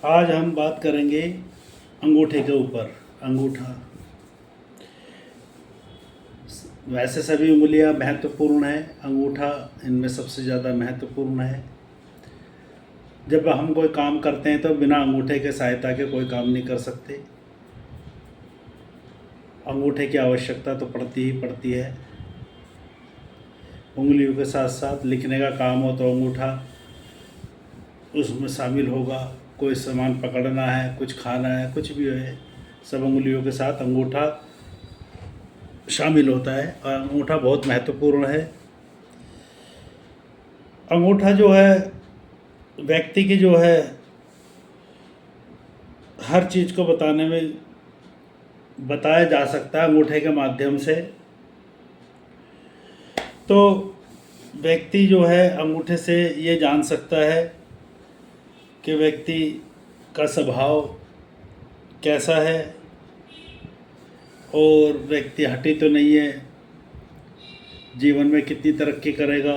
आज हम बात करेंगे अंगूठे के ऊपर। अंगूठा, वैसे सभी उंगलियां महत्वपूर्ण है, अंगूठा इनमें सबसे ज़्यादा महत्वपूर्ण है। जब हम कोई काम करते हैं तो बिना अंगूठे के सहायता के कोई काम नहीं कर सकते। अंगूठे की आवश्यकता तो पड़ती ही पड़ती है। उंगलियों के साथ साथ लिखने का काम हो तो अंगूठा उसमें शामिल होगा। कोई सामान पकड़ना है, कुछ खाना है, कुछ भी है, सब उंगलियों के साथ अंगूठा शामिल होता है और अंगूठा बहुत महत्वपूर्ण है। अंगूठा जो है व्यक्ति की जो है हर चीज़ को बताया जा सकता है अंगूठे के माध्यम से। तो व्यक्ति जो है अंगूठे से ये जान सकता है कि व्यक्ति का स्वभाव कैसा है और व्यक्ति हठी तो नहीं है, जीवन में कितनी तरक्की करेगा,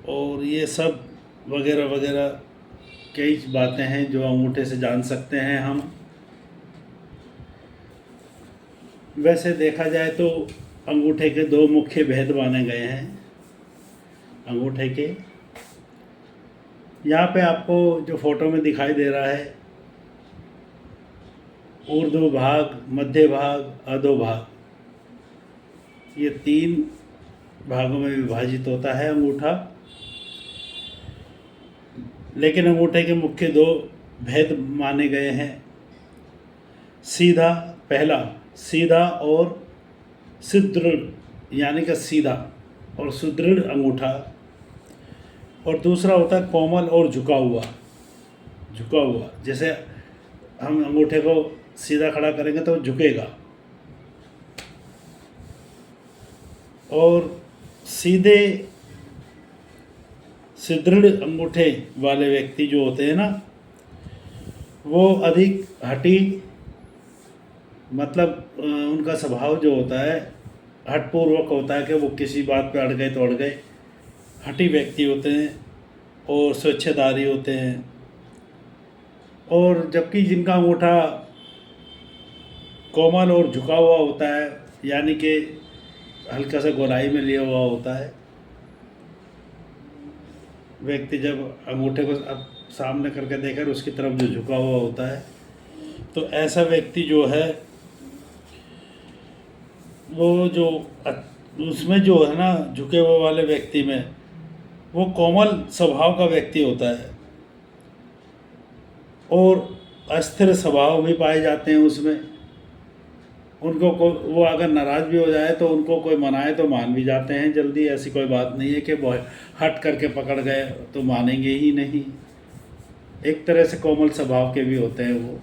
और ये सब वगैरह वगैरह कई बातें हैं जो अंगूठे से जान सकते हैं हम। वैसे देखा जाए तो अंगूठे के दो मुख्य भेद माने गए हैं। अंगूठे के यहाँ पे आपको जो फोटो में दिखाई दे रहा है, ऊर्ध्व भाग, मध्य भाग, अधो भाग, ये तीन भागों में विभाजित होता है अंगूठा। लेकिन अंगूठे के मुख्य दो भेद माने गए हैं। सीधा, पहला सीधा और सुदृढ़, यानी कि सीधा और सुदृढ़ अंगूठा, और दूसरा होता है कोमल और झुका हुआ। जैसे हम अंगूठे को सीधा खड़ा करेंगे तो झुकेगा, और सीधे सुदृढ़ अंगूठे वाले व्यक्ति जो होते हैं ना, वो अधिक हठी, मतलब उनका स्वभाव जो होता है हठपूर्वक होता है कि वो किसी बात पे अड़ गए तो अड़ गए। हठी व्यक्ति होते हैं और स्वेच्छाधारी होते हैं। और जबकि जिनका अंगूठा कोमल और झुका हुआ होता है, यानी कि हल्का सा गोलाई में लिया हुआ होता है, व्यक्ति जब अंगूठे को अब सामने करके देखकर उसकी तरफ जो झुका हुआ होता है, तो ऐसा व्यक्ति जो है वो जो उसमें जो है ना, झुके हुए वाले व्यक्ति में वो कोमल स्वभाव का व्यक्ति होता है और अस्थिर स्वभाव भी पाए जाते हैं उसमें। उनको वो अगर नाराज़ भी हो जाए तो उनको कोई मनाए तो मान भी जाते हैं जल्दी। ऐसी कोई बात नहीं है कि वो हट करके पकड़ गए तो मानेंगे ही नहीं। एक तरह से कोमल स्वभाव के भी होते हैं, वो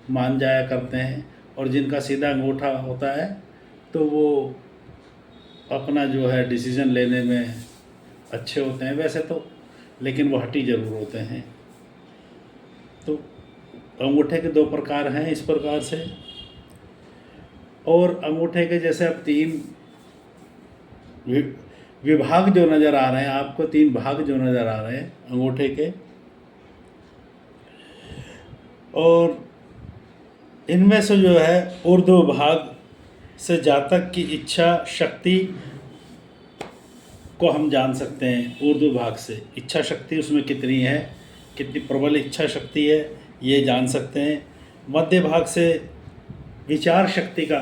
मान जाया करते हैं। और जिनका सीधा अंगूठा होता है तो वो अपना जो है डिसीज़न लेने में अच्छे होते हैं वैसे तो, लेकिन वो हठी ज़रूर होते हैं। तो अंगूठे के दो प्रकार हैं इस प्रकार से। और अंगूठे के जैसे अब तीन विभाग जो नज़र आ रहे हैं आपको, तीन भाग जो नज़र आ रहे हैं अंगूठे के, और इनमें से जो है ऊर्ध्व भाग से जातक की इच्छा शक्ति को हम जान सकते हैं। ऊर्ध्व भाग से इच्छा शक्ति उसमें कितनी है, कितनी प्रबल इच्छा शक्ति है, ये जान सकते हैं। मध्य भाग से विचार शक्ति का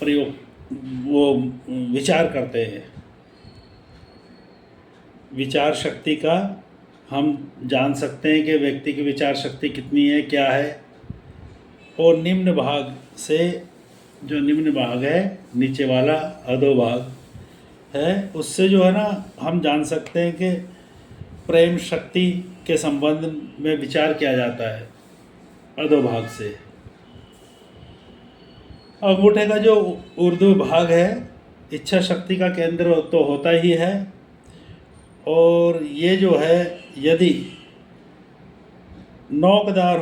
प्रयोग, वो विचार करते हैं, विचार शक्ति का हम जान सकते हैं कि व्यक्ति की विचार शक्ति कितनी है, क्या है। और निम्न भाग से, जो निम्न भाग है नीचे वाला अधो भाग है, उससे जो है ना हम जान सकते हैं कि प्रेम शक्ति के संबंध में विचार किया जाता है अधो भाग से। अंगूठे का जो ऊर्ध्व भाग है इच्छा शक्ति का केंद्र तो होता ही है, और ये जो है यदि नोकदार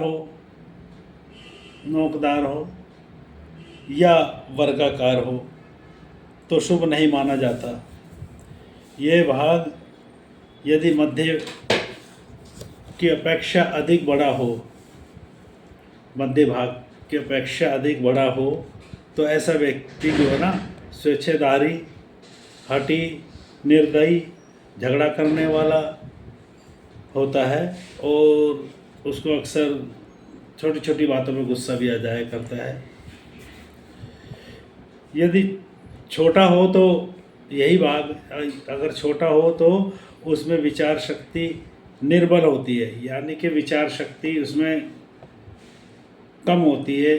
हो या वर्गाकार हो तो शुभ नहीं माना जाता। ये भाग यदि मध्य की अपेक्षा अधिक बड़ा हो, मध्य भाग की अपेक्षा अधिक बड़ा हो, तो ऐसा व्यक्ति जो है ना स्वेच्छाधारी, हठी, निर्दयी, झगड़ा करने वाला होता है और उसको अक्सर छोटी छोटी बातों में गुस्सा भी आ जाया करता है। यदि छोटा हो तो यही भाग अगर छोटा हो तो उसमें विचार शक्ति निर्बल होती है, यानी कि विचार शक्ति उसमें कम होती है।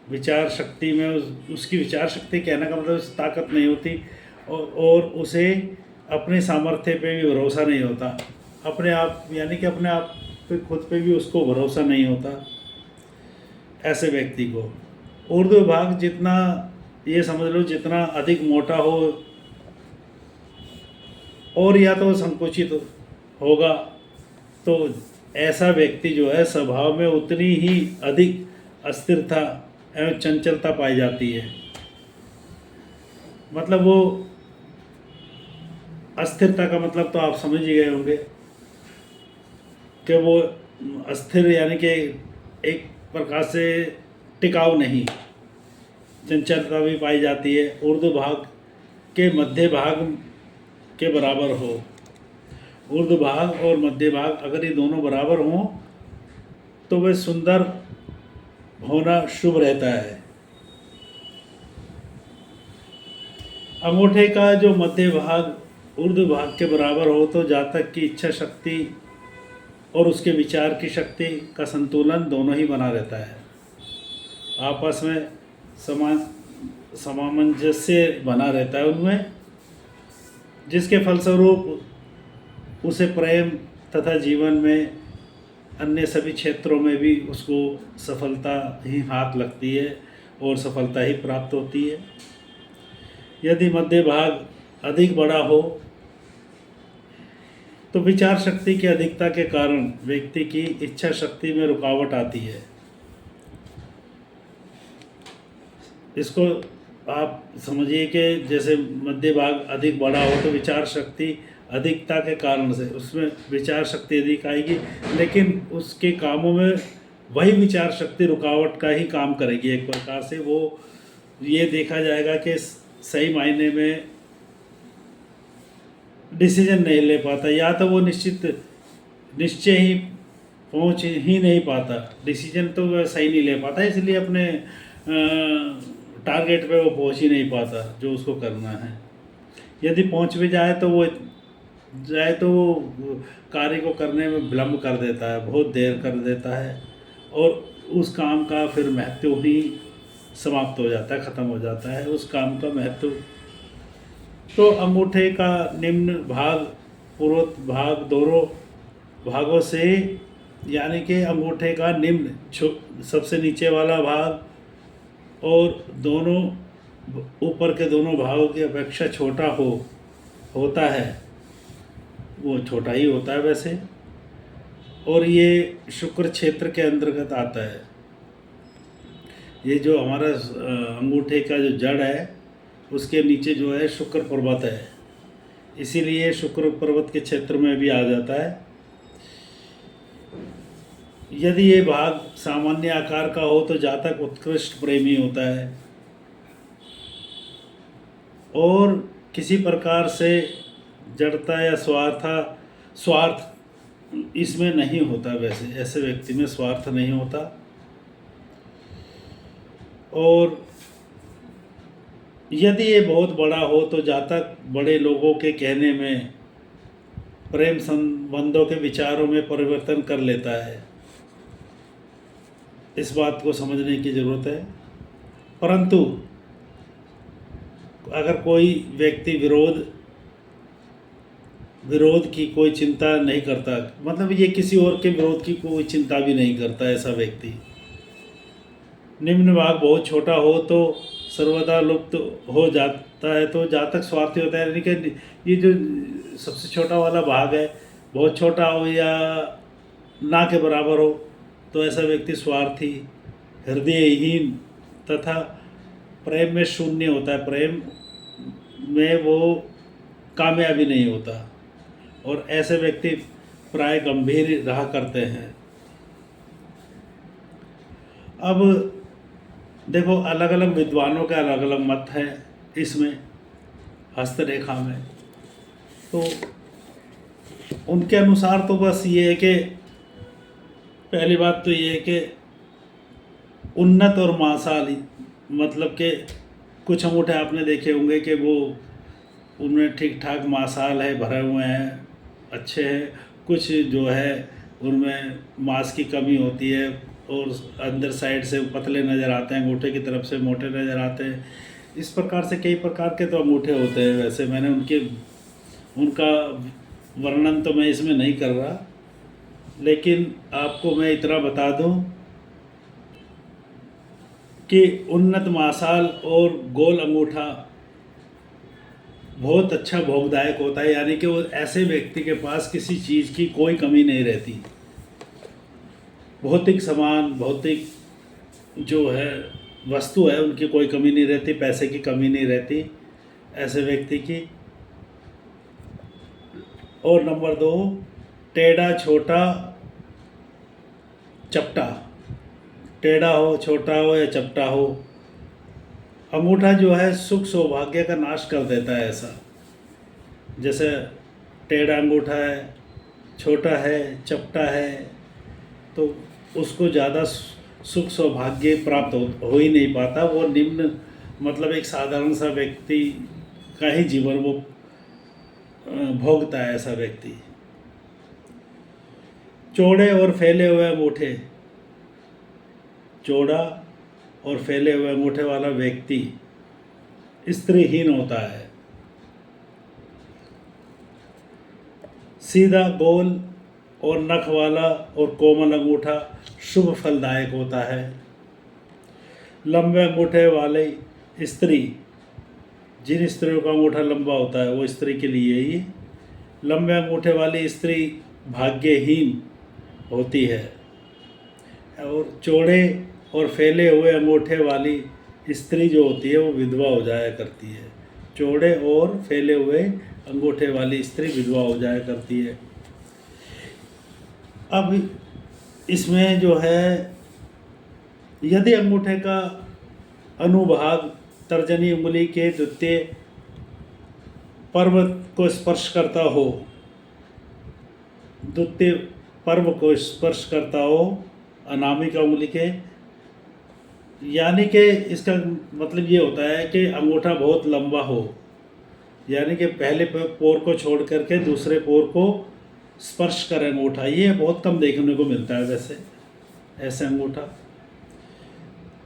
विचार शक्ति में उसकी विचार शक्ति कहने का मतलब उस ताकत नहीं होती और उसे अपने सामर्थ्य पे भी भरोसा नहीं होता, अपने आप यानी कि अपने आप पे खुद पे भी उसको भरोसा नहीं होता। ऐसे व्यक्ति को उर्दू भाग जितना ये समझ लो जितना अधिक मोटा हो और या तो संकुचित होगा, तो ऐसा व्यक्ति जो है स्वभाव में उतनी ही अधिक अस्थिरता एवं चंचलता पाई जाती है। मतलब वो अस्थिरता का मतलब तो आप समझ ही गए होंगे कि वो अस्थिर यानी कि एक प्रकार से टिकाऊ नहीं, चंचलता भी पाई जाती है। उर्दू भाग के मध्य भाग के बराबर हो, उर्दू भाग और मध्य भाग अगर ये दोनों बराबर हों तो वह सुंदर होना शुभ रहता है। अंगूठे का जो मध्य भाग उर्दू भाग के बराबर हो तो जातक की इच्छा शक्ति और उसके विचार की शक्ति का संतुलन दोनों ही बना रहता है, आपस में सामंजस्य बना रहता है उनमें, जिसके फलस्वरूप उसे प्रेम तथा जीवन में अन्य सभी क्षेत्रों में भी उसको सफलता ही हाथ लगती है और सफलता ही प्राप्त होती है। यदि मध्य भाग अधिक बड़ा हो तो विचार शक्ति की अधिकता के कारण व्यक्ति की इच्छा शक्ति में रुकावट आती है। इसको आप समझिए कि जैसे मध्य भाग अधिक बड़ा हो तो विचार शक्ति अधिकता के कारण से उसमें विचार शक्ति अधिक आएगी, लेकिन उसके कामों में वही विचार शक्ति रुकावट का ही काम करेगी। एक प्रकार से वो ये देखा जाएगा कि सही मायने में डिसीजन नहीं ले पाता, या तो वो निश्चय ही पहुंच ही नहीं पाता, डिसीजन तो वह सही नहीं ले पाता, इसलिए अपने टारगेट पे वो पहुंच ही नहीं पाता जो उसको करना है। यदि पहुंच भी जाए तो वो कार्य को करने में विलम्ब कर देता है, बहुत देर कर देता है और उस काम का फिर महत्व ही समाप्त हो जाता है, ख़त्म हो जाता है उस काम का महत्व। तो अंगूठे का निम्न भाग पूर्वोत्तर भाग दोनों भागों से, यानी कि अंगूठे का निम्न सबसे नीचे वाला भाग और दोनों ऊपर के दोनों भागों की अपेक्षा छोटा होता है, वो छोटा ही होता है वैसे, और ये शुक्र क्षेत्र के अंतर्गत आता है। ये जो हमारा अंगूठे का जो जड़ है उसके नीचे जो है शुक्र पर्वत है, इसीलिए शुक्र पर्वत के क्षेत्र में भी आ जाता है। यदि ये भाग सामान्य आकार का हो तो जातक उत्कृष्ट प्रेमी होता है और किसी प्रकार से जड़ता या स्वार्थ इसमें नहीं होता। वैसे ऐसे व्यक्ति में स्वार्थ नहीं होता और यदि ये बहुत बड़ा हो तो जातक बड़े लोगों के कहने में प्रेम संबंधों के विचारों में परिवर्तन कर लेता है। इस बात को समझने की ज़रूरत है। परंतु अगर कोई व्यक्ति विरोध की कोई चिंता नहीं करता, मतलब ये किसी और के विरोध की कोई चिंता भी नहीं करता, ऐसा व्यक्ति निम्न भाग बहुत छोटा हो तो सर्वदा लुप्त हो जाता है, तो जातक स्वार्थी होता है। यानी कि ये जो सबसे छोटा वाला भाग है बहुत छोटा हो या ना के बराबर हो तो ऐसा व्यक्ति स्वार्थी, हृदयहीन तथा प्रेम में शून्य होता है, प्रेम में वो कामयाबी नहीं होता और ऐसे व्यक्ति प्राय गंभीर रहा करते हैं। अब देखो, अलग अलग विद्वानों के अलग अलग मत हैं इसमें, हस्तरेखा में। तो उनके अनुसार तो बस ये है कि पहली बात तो ये है कि उन्नत और मासाल, मतलब कि कुछ अंगूठे आपने देखे होंगे कि वो उनमें ठीक ठाक मासाल है, भरे हुए हैं, अच्छे हैं। कुछ जो है उनमें मांस की कमी होती है और अंदर साइड से पतले नज़र आते हैं, अंगूठे की तरफ से मोटे नज़र आते हैं। इस प्रकार से कई प्रकार के तो अंगूठे होते हैं। वैसे मैंने उनका वर्णन तो मैं इसमें नहीं कर रहा, लेकिन आपको मैं इतना बता दूं कि उन्नत मासाल और गोल अंगूठा बहुत अच्छा भोगदायक होता है। यानी कि वो ऐसे व्यक्ति के पास किसी चीज़ की कोई कमी नहीं रहती। भौतिक सामान, भौतिक जो है वस्तु है, उनकी कोई कमी नहीं रहती, पैसे की कमी नहीं रहती ऐसे व्यक्ति की। और नंबर 2, टेढ़ा छोटा चपटा, टेढ़ा हो, छोटा हो या चपटा हो, अंगूठा जो है सुख सौभाग्य का नाश कर देता है। ऐसा जैसे टेढ़ा अंगूठा है, छोटा है, चपटा है, तो उसको ज़्यादा सुख सौभाग्य प्राप्त हो ही नहीं पाता। वो निम्न, मतलब एक साधारण सा व्यक्ति का ही जीवन वो भोगता है ऐसा व्यक्ति। चौड़े और फैले हुए अंगूठे, चौड़ा और फैले हुए अंगूठे वाला व्यक्ति स्त्रीहीन होता है। सीधा, गोल और नख वाला और कोमल अंगूठा शुभ फलदायक होता है। लंबे अंगूठे वाले स्त्री, जिन स्त्रियों का अंगूठा लंबा होता है वो स्त्री के लिए ही, लंबे अंगूठे वाली स्त्री भाग्यहीन होती है। और चौड़े और फैले हुए अंगूठे वाली स्त्री जो होती है वो विधवा हो जाया करती है। चौड़े और फैले हुए अंगूठे वाली स्त्री विधवा हो जाया करती है। अब इसमें जो है, यदि अंगूठे का अनुभाग तर्जनी उंगली के द्वितीय पर्व को स्पर्श करता हो, द्वितीय पर्व को स्पर्श करता हो अनामिका उंगली के, यानी कि इसका मतलब ये होता है कि अंगूठा बहुत लंबा हो, यानी कि पहले पोर को छोड़ करके दूसरे पोर को स्पर्श करे अंगूठा। ये बहुत कम देखने को मिलता है वैसे ऐसे अंगूठा।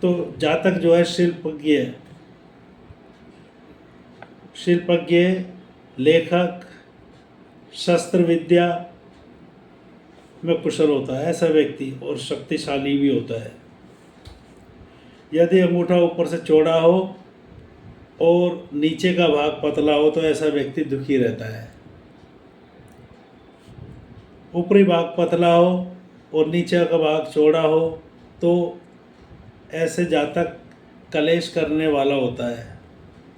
तो जातक जो है शिल्पज्ञ, लेखक, शस्त्र विद्या में कुशल होता है ऐसा व्यक्ति, और शक्तिशाली भी होता है। यदि अंगूठा ऊपर से चौड़ा हो और नीचे का भाग पतला हो तो ऐसा व्यक्ति दुखी रहता है। ऊपरी भाग पतला हो और नीचे का भाग चौड़ा हो तो ऐसे जातक कलेश करने वाला होता है।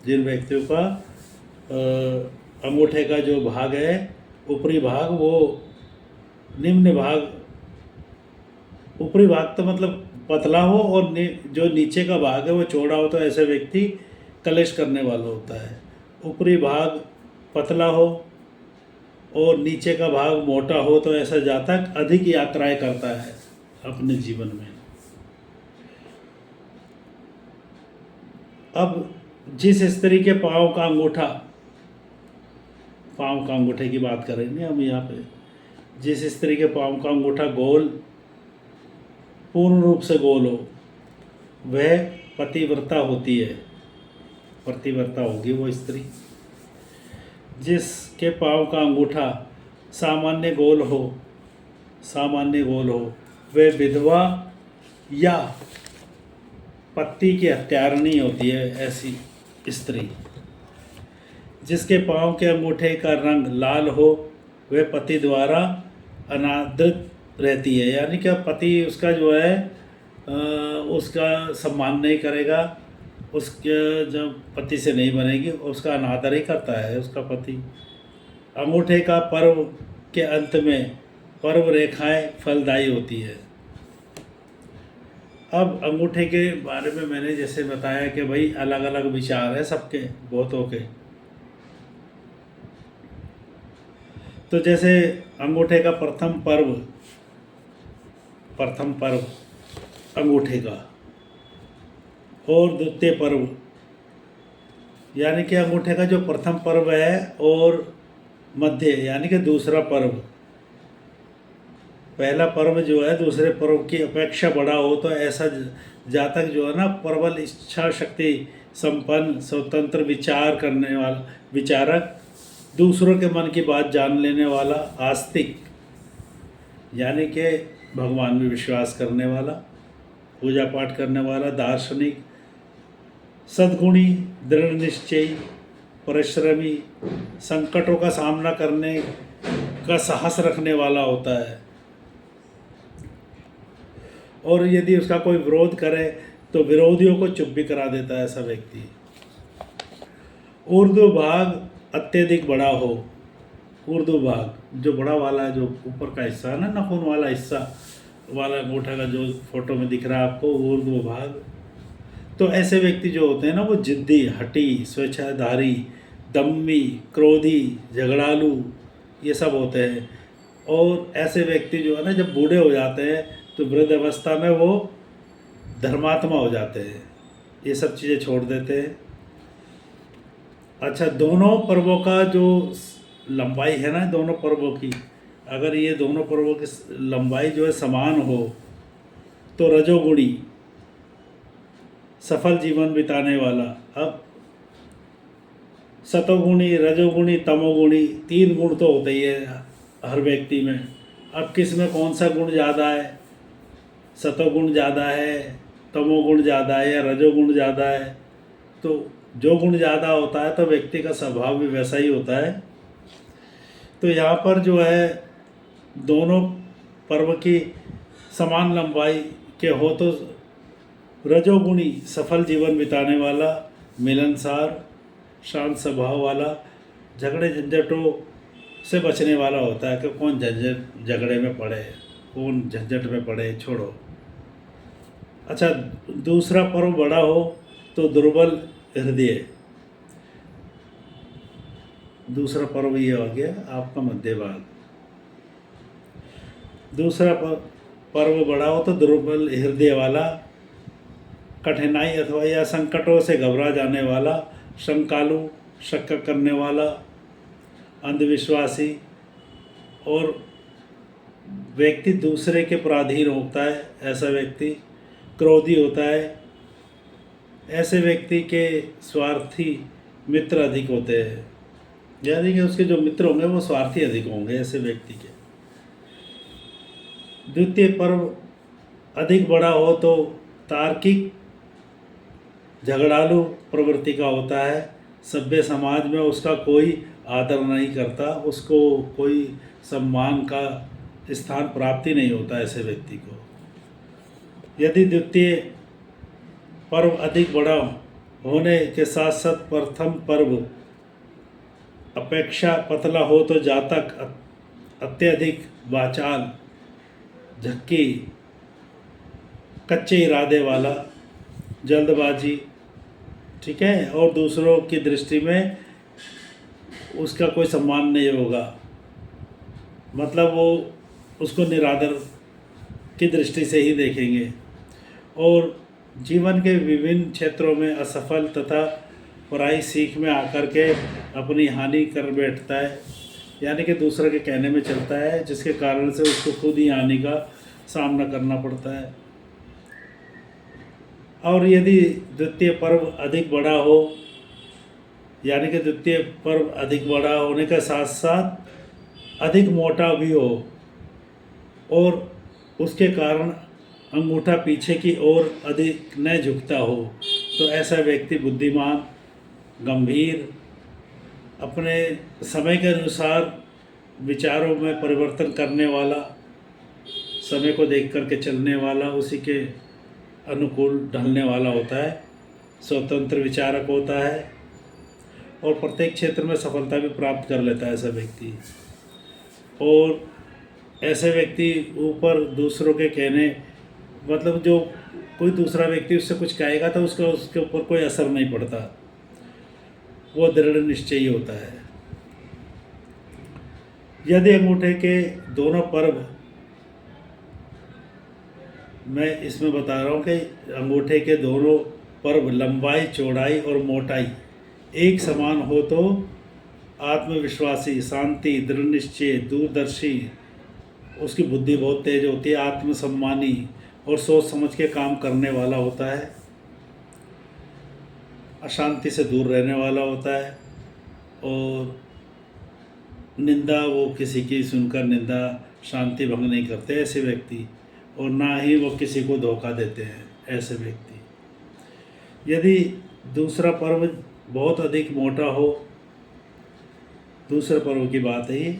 जिन व्यक्तियों का अंगूठे का जो भाग है, ऊपरी भाग, वो निम्न भाग, ऊपरी भाग तो मतलब पतला हो और जो नीचे का भाग है वो चौड़ा हो तो ऐसे व्यक्ति कलेश करने वाला होता है। ऊपरी भाग पतला हो और नीचे का भाग मोटा हो तो ऐसा जातक अधिक यात्राएं करता है अपने जीवन में। अब जिस स्त्री के पाँव का अंगूठे की बात करेंगे हम यहाँ पे, जिस स्त्री के पाँव का अंगूठा गोल, पूर्ण रूप से गोल हो, वह पतिव्रता होती है, पतिव्रता होगी वो स्त्री। जिसके पाँव का अंगूठा सामान्य गोल हो, वह विधवा या पति की हत्यारिणी होती है ऐसी स्त्री। जिसके पाँव के अंगूठे का रंग लाल हो, वह पति द्वारा अनादृत रहती है। यानी कि पति उसका जो है उसका सम्मान नहीं करेगा, उसके जब पति से नहीं बनेगी, उसका अनादर ही करता है उसका पति। अंगूठे का पर्व के अंत में पर्व रेखाएं फलदायी होती है। अब अंगूठे के बारे में मैंने जैसे बताया कि भाई अलग अलग विचार है सबके, बहुतों के। तो जैसे अंगूठे का प्रथम पर्व अंगूठे का, और द्वितीय पर्व यानी कि अंगूठे का जो प्रथम पर्व है, और मध्य यानी कि दूसरा पर्व। पहला पर्व जो है दूसरे पर्व की अपेक्षा बड़ा हो तो ऐसा जातक जो है ना, प्रबल इच्छा शक्ति संपन्न, स्वतंत्र विचार करने वाला विचारक, दूसरों के मन की बात जान लेने वाला, आस्तिक यानी कि भगवान में विश्वास करने वाला, पूजा पाठ करने वाला, दार्शनिक, सद्गुणी, दृढ़ निश्चयी, परिश्रमी, संकटों का सामना करने का साहस रखने वाला होता है। और यदि उसका कोई विरोध करे तो विरोधियों को चुप भी करा देता है ऐसा व्यक्ति। ऊर्ध्व भाग अत्यधिक बड़ा हो, ऊर्ध्व भाग जो बड़ा वाला, जो ऊपर का हिस्सा है ना, नाखून वाला हिस्सा वाला अंगूठा का जो फोटो में दिख रहा है आपको, ऊर्ध्व भाग। तो ऐसे व्यक्ति जो होते हैं ना, वो जिद्दी, हठी, स्वेच्छाधारी, दम्मी, क्रोधी, झगड़ालू, ये सब होते हैं। और ऐसे व्यक्ति जो है ना, जब बूढ़े हो जाते हैं तो वृद्ध अवस्था में वो धर्मात्मा हो जाते हैं, ये सब चीज़ें छोड़ देते हैं। अच्छा, दोनों पर्वों का जो लंबाई है ना, दोनों पर्वों की, अगर ये दोनों पर्वों की लंबाई जो है समान हो तो रजोगुणी, सफल जीवन बिताने वाला। अब सतोगुणी, रजोगुणी, तमोगुणी, 3 गुण तो होते ही है हर व्यक्ति में। अब किस में कौन सा गुण ज़्यादा है, सतोगुण ज़्यादा है, तमोगुण ज़्यादा है, या रजोगुण ज़्यादा है? तो जो गुण ज़्यादा होता है तो व्यक्ति का स्वभाव भी वैसा ही होता है। तो यहाँ पर जो है दोनों पर्व की समान लंबाई के हो तो रजोगुणी सफल जीवन बिताने वाला, मिलनसार, शांत स्वभाव वाला, झगड़े झंझटों से बचने वाला होता है कि कौन झगड़े में पड़े, कौन झंझट में पड़े, छोड़ो। अच्छा, दूसरा पर्व बड़ा हो तो दुर्बल हृदय, दूसरा पर्व ये हो गया आपका मध्य भाग। दूसरा पर्व बड़ा हो तो दुर्बल हृदय वाला, कठिनाई अथवा या संकटों से घबरा जाने वाला, शंकालु, शक करने वाला, अंधविश्वासी, और व्यक्ति दूसरे के पराधीन होता है ऐसा व्यक्ति, क्रोधी होता है। ऐसे व्यक्ति के स्वार्थी मित्र अधिक होते हैं, यानी कि उसके जो मित्र होंगे वो स्वार्थी अधिक होंगे ऐसे व्यक्ति के। द्वितीय पर्व अधिक बड़ा हो तो तार्किक, झगड़ालू प्रवृत्ति का होता है। सभ्य समाज में उसका कोई आदर नहीं करता, उसको कोई सम्मान का स्थान प्राप्ति नहीं होता ऐसे व्यक्ति को। यदि द्वितीय पर्व अधिक बड़ा होने के साथ साथ प्रथम पर्व अपेक्षा पतला हो तो जातक अत्यधिक वाचाल, झक्की, कच्चे इरादे वाला, जल्दबाजी, ठीक है, और दूसरों की दृष्टि में उसका कोई सम्मान नहीं होगा, मतलब वो उसको निरादर की दृष्टि से ही देखेंगे। और जीवन के विभिन्न क्षेत्रों में असफल तथा पराई सीख में आकर के अपनी हानि कर बैठता है, यानी कि दूसरे के कहने में चलता है, जिसके कारण से उसको खुद ही हानि का सामना करना पड़ता है। और यदि द्वितीय पर्व अधिक बड़ा हो, यानी कि द्वितीय पर्व अधिक बड़ा होने के साथ साथ अधिक मोटा भी हो और उसके कारण अंगूठा पीछे की ओर अधिक न झुकता हो, तो ऐसा व्यक्ति बुद्धिमान, गंभीर, अपने समय के अनुसार विचारों में परिवर्तन करने वाला, समय को देख कर के चलने वाला, उसी के अनुकूल ढलने वाला होता है, स्वतंत्र विचारक होता है और प्रत्येक क्षेत्र में सफलता भी प्राप्त कर लेता है ऐसा व्यक्ति। और ऐसे व्यक्ति ऊपर दूसरों के कहने, मतलब जो कोई दूसरा व्यक्ति उससे कुछ कहेगा तो उसका उसके ऊपर कोई असर नहीं पड़ता, वो दृढ़ निश्चयी होता है। यदि अंगूठे के दोनों पर्व, मैं इसमें बता रहा हूँ कि अंगूठे के दोनों पर्व लंबाई, चौड़ाई और मोटाई एक समान हो तो आत्मविश्वासी, शांति, दृढ़ निश्चय, दूरदर्शी, उसकी बुद्धि बहुत तेज होती है, आत्मसम्मानी और सोच समझ के काम करने वाला होता है, अशांति से दूर रहने वाला होता है, और निंदा, वो किसी की सुनकर निंदा, शांति भंग नहीं करते ऐसे व्यक्ति, और ना ही वो किसी को धोखा देते हैं ऐसे व्यक्ति। यदि दूसरा पर्व बहुत अधिक मोटा हो, दूसरे पर्व की बात है ये,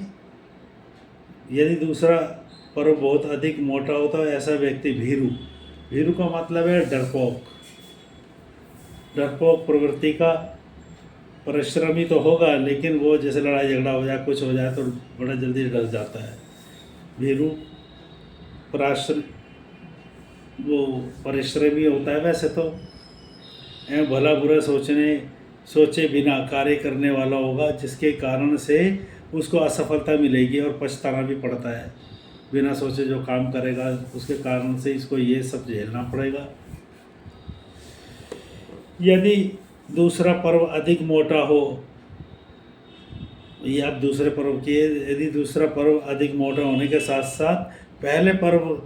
यदि दूसरा पर्व बहुत अधिक मोटा होता है ऐसा व्यक्ति भीरू, भीरू का मतलब है डरपोक, डरपोक प्रवृत्ति का, परिश्रमी तो होगा लेकिन वो जैसे लड़ाई झगड़ा हो जाए, कुछ हो जाए तो बड़ा जल्दी डर जाता है। भीरू वो परिश्रमी होता है वैसे तो, एवं भला बुरा सोचे बिना कार्य करने वाला होगा, जिसके कारण से उसको असफलता मिलेगी और पछताना भी पड़ता है। बिना सोचे जो काम करेगा उसके कारण से इसको ये सब झेलना पड़ेगा। यदि दूसरा पर्व अधिक मोटा हो, ये आप दूसरे पर्व की है, यदि दूसरा पर्व अधिक मोटा होने के साथ साथ पहले पर्व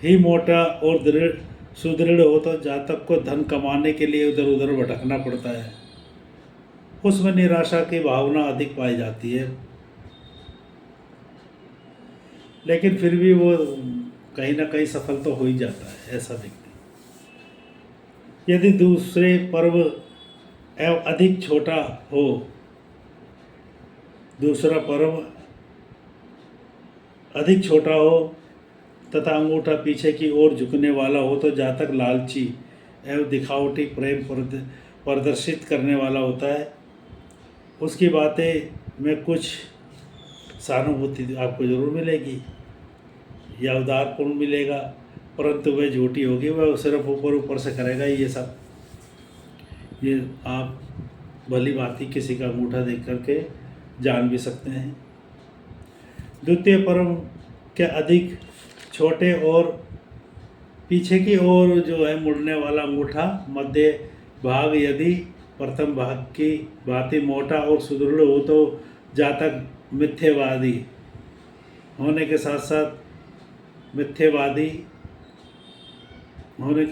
ही मोटा और सुदृढ़ हो तो जातक को धन कमाने के लिए उधर उधर भटकना पड़ता है, उसमें निराशा की भावना अधिक पाई जाती है, लेकिन फिर भी वो कहीं ना कहीं सफल तो हो ही जाता है ऐसा व्यक्ति। यदि दूसरे पर्व एवं अधिक छोटा हो, दूसरा पर्व अधिक छोटा हो तथा अंगूठा पीछे की ओर झुकने वाला हो तो जातक लालची एवं दिखावटी प्रेम प्रदर्शित करने वाला होता है। उसकी बातें में कुछ सहानुभूति आपको जरूर मिलेगी या उदारपूर्ण मिलेगा, परंतु वह झूठी होगी, वह सिर्फ ऊपर ऊपर से करेगा ये सब। ये आप भली भांति किसी का अंगूठा देख करके जान भी सकते हैं। द्वितीय पर्व के अधिक छोटे और पीछे की ओर जो है मुड़ने वाला अंगूठा, मध्य भाग यदि प्रथम भाग की भांति मोटा और सुदृढ़ हो तो जातक मिथ्यावादी होने के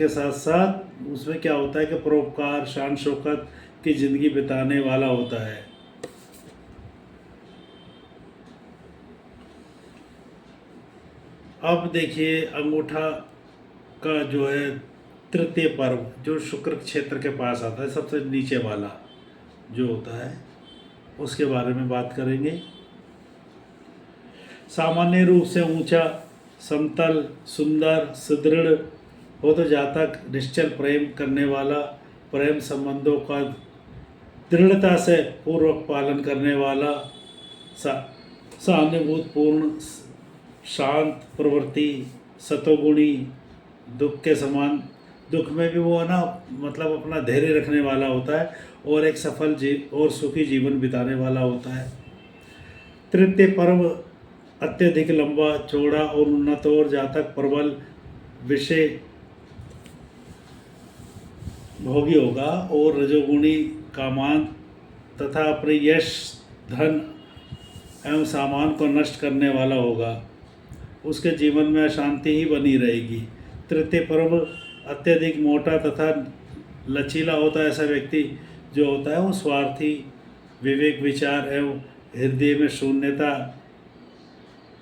साथ साथ उसमें क्या होता है कि परोपकार, शान शौकत की जिंदगी बिताने वाला होता है। अब देखिए अंगूठा का जो है तृतीय पर्व जो शुक्र क्षेत्र के पास आता है, सबसे नीचे वाला जो होता है, उसके बारे में बात करेंगे। सामान्य रूप से ऊंचा, समतल, सुंदर, सुदृढ़ हो तो जातक निश्चल प्रेम करने वाला, प्रेम संबंधों का दृढ़ता से पूर्वक पालन करने वाला, सहानुभूतिपूर्ण, शांत प्रवृत्ति, सतोगुणी, दुख के समान, दुख में भी वो है ना, मतलब अपना धैर्य रखने वाला होता है और एक सफल और सुखी जीवन बिताने वाला होता है। तृतीय पर्व अत्यधिक लंबा, चौड़ा और उन्नत और जातक प्रबल विषय भोगी होगा और रजोगुणी, कामान तथा अपने यश, धन एवं सामान को नष्ट करने वाला होगा। उसके जीवन में अशांति ही बनी रहेगी। तृतीय पर्व अत्यधिक मोटा तथा लचीला होता है। ऐसा व्यक्ति जो होता है वो स्वार्थी, विवेक, विचार एवं हृदय में शून्यता,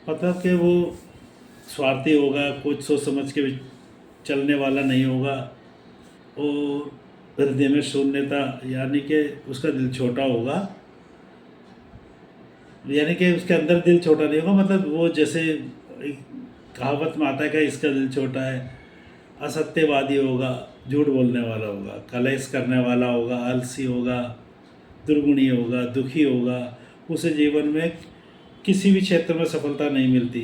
मतलब कि वो स्वार्थी होगा, कुछ सोच समझ के चलने वाला नहीं होगा, और हृदय में शून्यता यानी कि उसका दिल छोटा होगा, यानी कि उसके अंदर दिल छोटा नहीं होगा, मतलब वो जैसे कहावत में आता है कि इसका दिल छोटा है। असत्यवादी होगा, झूठ बोलने वाला होगा, कलेश करने वाला होगा, आलसी होगा, दुर्गुणी होगा, दुखी होगा, उसे जीवन में किसी भी क्षेत्र में सफलता नहीं मिलती।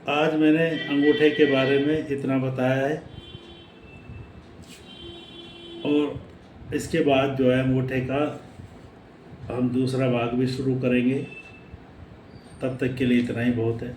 आज मैंने अंगूठे के बारे में इतना बताया है, और इसके बाद जो है अंगूठे का हम दूसरा भाग भी शुरू करेंगे। तब तक के लिए इतना ही बहुत है।